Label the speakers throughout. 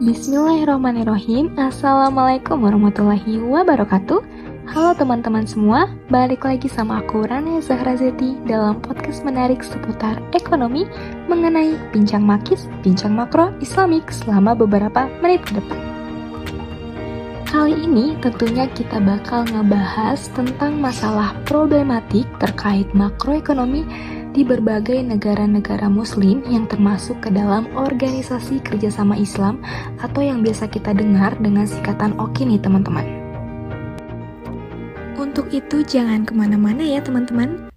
Speaker 1: Bismillahirrahmanirrahim. Assalamualaikum warahmatullahi wabarakatuh. Halo teman-teman semua, balik lagi sama aku Rania Zahrazeti dalam podcast menarik seputar ekonomi mengenai bincang makis, bincang makro Islamik selama beberapa menit ke depan. Kali ini tentunya kita bakal ngebahas tentang masalah problematik terkait makroekonomi di berbagai negara-negara muslim yang termasuk ke dalam Organisasi Kerjasama Islam atau yang biasa kita dengar dengan singkatan OKI nih teman-teman. Untuk itu jangan kemana-mana ya teman-teman.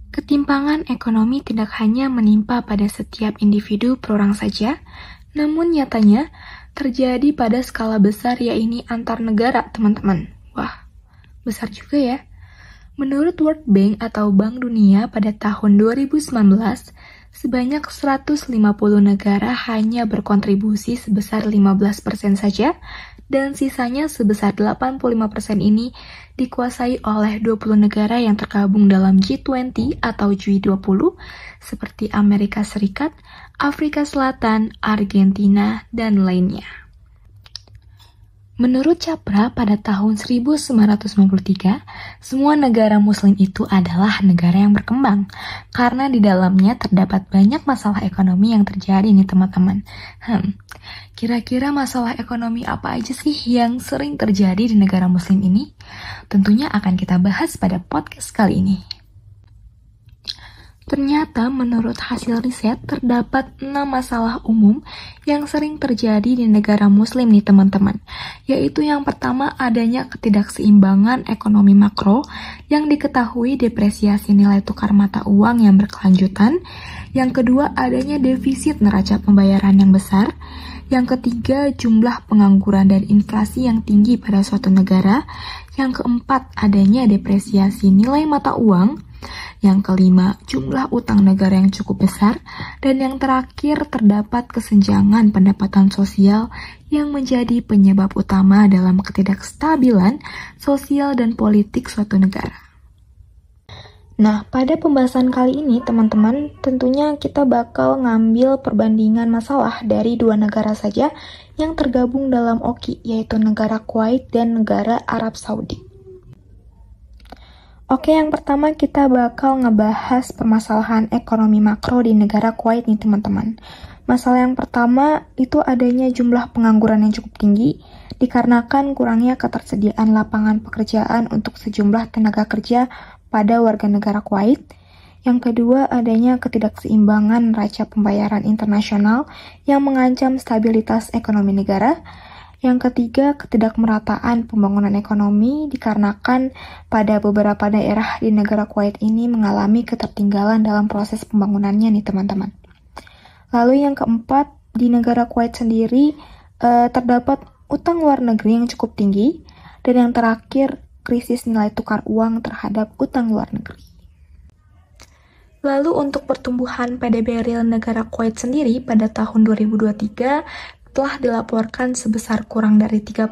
Speaker 1: Ketimpangan ekonomi tidak hanya menimpa pada setiap individu per orang saja, namun nyatanya terjadi pada skala besar, yaitu antar negara teman-teman. Wah, besar juga ya. Menurut World Bank atau Bank Dunia pada tahun 2019, sebanyak 150 negara hanya berkontribusi sebesar 15% saja, dan sisanya sebesar 85% ini dikuasai oleh 20 negara yang tergabung dalam G20 atau G20, seperti Amerika Serikat, Afrika Selatan, Argentina, dan lainnya. Menurut Capra pada tahun 1993, semua negara muslim itu adalah negara yang berkembang, karena di dalamnya terdapat banyak masalah ekonomi yang terjadi nih teman-teman. Kira-kira masalah ekonomi apa aja sih yang sering terjadi di negara muslim ini? Tentunya akan kita bahas pada podcast kali ini. Ternyata menurut hasil riset terdapat 6 masalah umum yang sering terjadi di negara muslim nih teman-teman. Yaitu yang pertama adanya ketidakseimbangan ekonomi makro yang diketahui depresiasi nilai tukar mata uang yang berkelanjutan. Yang kedua adanya defisit neraca pembayaran yang besar. Yang ketiga jumlah pengangguran dan inflasi yang tinggi pada suatu negara. Yang keempat adanya depresiasi nilai mata uang. Yang kelima, jumlah utang negara yang cukup besar. Dan yang terakhir, terdapat kesenjangan pendapatan sosial yang menjadi penyebab utama dalam ketidakstabilan sosial dan politik suatu negara. Nah, pada pembahasan kali ini, teman-teman, tentunya kita bakal ngambil perbandingan masalah dari dua negara saja yang tergabung dalam OKI, yaitu negara Kuwait dan negara Arab Saudi. Oke, yang pertama kita bakal ngebahas permasalahan ekonomi makro di negara Kuwait nih teman-teman. Masalah yang pertama itu adanya jumlah pengangguran yang cukup tinggi dikarenakan kurangnya ketersediaan lapangan pekerjaan untuk sejumlah tenaga kerja pada warga negara Kuwait. Yang kedua adanya ketidakseimbangan neraca pembayaran internasional yang mengancam stabilitas ekonomi negara. Yang ketiga, ketidakmerataan pembangunan ekonomi dikarenakan pada beberapa daerah di negara Kuwait ini mengalami ketertinggalan dalam proses pembangunannya nih teman-teman. Lalu yang keempat, di negara Kuwait sendiri terdapat utang luar negeri yang cukup tinggi. Dan yang terakhir, krisis nilai tukar uang terhadap utang luar negeri. Lalu untuk pertumbuhan PDB real negara Kuwait sendiri pada tahun 2023 telah dilaporkan sebesar kurang dari 3%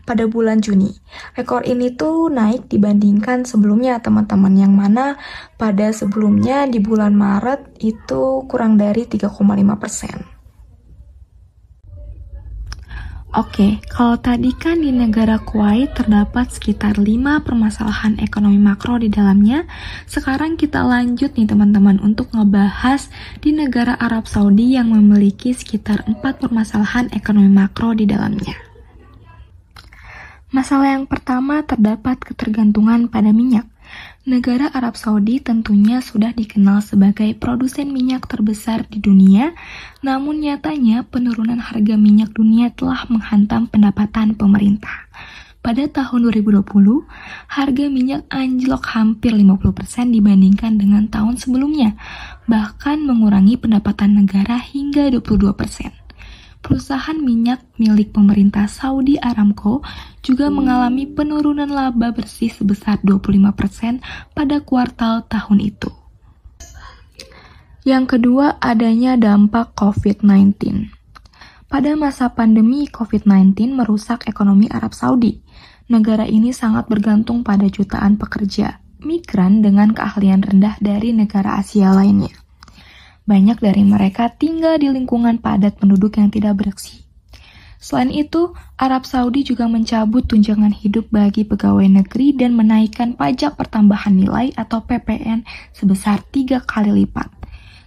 Speaker 1: pada bulan Juni. Rekor ini tuh naik dibandingkan sebelumnya teman-teman, yang mana pada sebelumnya di bulan Maret itu kurang dari 3,5%. Oke, kalau tadi kan di negara Kuwait terdapat sekitar 5 permasalahan ekonomi makro di dalamnya, sekarang kita lanjut nih teman-teman untuk ngebahas di negara Arab Saudi yang memiliki sekitar 4 permasalahan ekonomi makro di dalamnya. Masalah yang pertama terdapat ketergantungan pada minyak. Negara Arab Saudi tentunya sudah dikenal sebagai produsen minyak terbesar di dunia, namun nyatanya penurunan harga minyak dunia telah menghantam pendapatan pemerintah. Pada tahun 2020, harga minyak anjlok hampir 50% dibandingkan dengan tahun sebelumnya, bahkan mengurangi pendapatan negara hingga 22%. Perusahaan minyak milik pemerintah Saudi Aramco juga mengalami penurunan laba bersih sebesar 25% pada kuartal tahun itu. Yang kedua, adanya dampak COVID-19. Pada masa pandemi COVID-19 merusak ekonomi Arab Saudi. Negara ini sangat bergantung pada jutaan pekerja migran dengan keahlian rendah dari negara Asia lainnya. Banyak dari mereka tinggal di lingkungan padat penduduk yang tidak bersih. Selain itu, Arab Saudi juga mencabut tunjangan hidup bagi pegawai negeri dan menaikkan pajak pertambahan nilai atau PPN sebesar 3 kali lipat.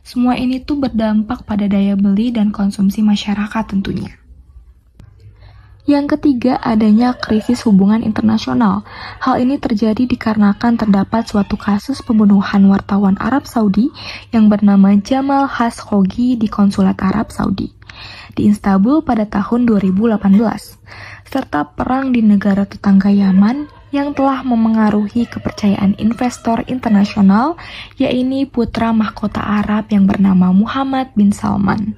Speaker 1: Semua ini tuh berdampak pada daya beli dan konsumsi masyarakat tentunya. Yang ketiga, adanya krisis hubungan internasional. Hal ini terjadi dikarenakan terdapat suatu kasus pembunuhan wartawan Arab Saudi yang bernama Jamal Khashoggi di konsulat Arab Saudi di Istanbul pada tahun 2018, serta perang di negara tetangga Yaman yang telah memengaruhi kepercayaan investor internasional, yaitu putra mahkota Arab yang bernama Muhammad bin Salman.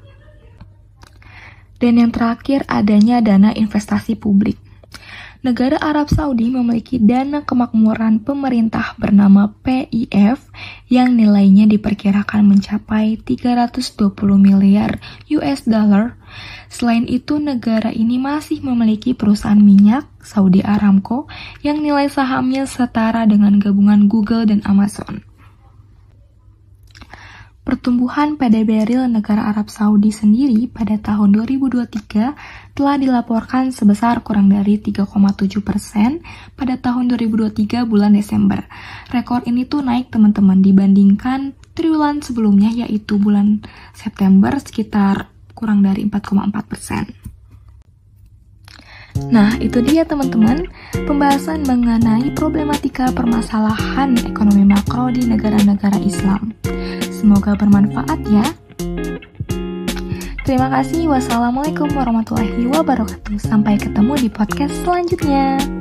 Speaker 1: Dan yang terakhir, adanya dana investasi publik. Negara Arab Saudi memiliki dana kemakmuran pemerintah bernama PIF yang nilainya diperkirakan mencapai 320 miliar US dollar. Selain itu, negara ini masih memiliki perusahaan minyak, Saudi Aramco, yang nilai sahamnya setara dengan gabungan Google dan Amazon. Pertumbuhan PDB real negara Arab Saudi sendiri pada tahun 2023 telah dilaporkan sebesar kurang dari 3,7% pada tahun 2023 bulan Desember. Rekor ini tuh naik teman-teman dibandingkan triwulan sebelumnya, yaitu bulan September sekitar kurang dari 4,4%. Nah, itu dia teman-teman, pembahasan mengenai problematika permasalahan ekonomi makro di negara-negara Islam. Semoga bermanfaat ya. Terima kasih. Wassalamualaikum warahmatullahi wabarakatuh. Sampai ketemu di podcast selanjutnya.